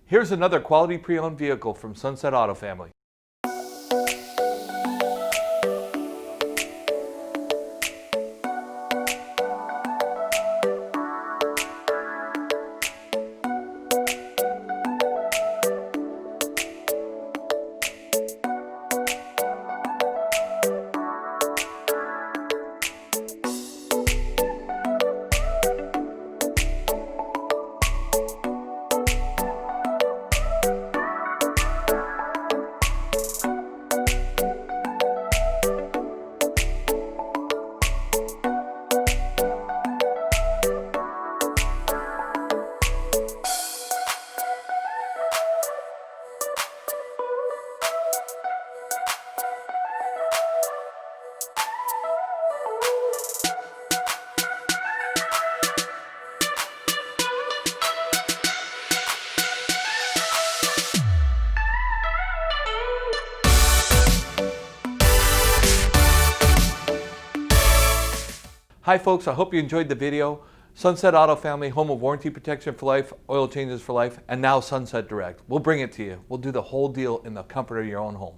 Here's another quality pre-owned vehicle from Sunset Auto Family. Hi folks, I hope you enjoyed the video. Sunset Auto Family, home of warranty protection for life, oil changes for life, and now Sunset Direct. We'll bring it to you. We'll do the whole deal in the comfort of your own home.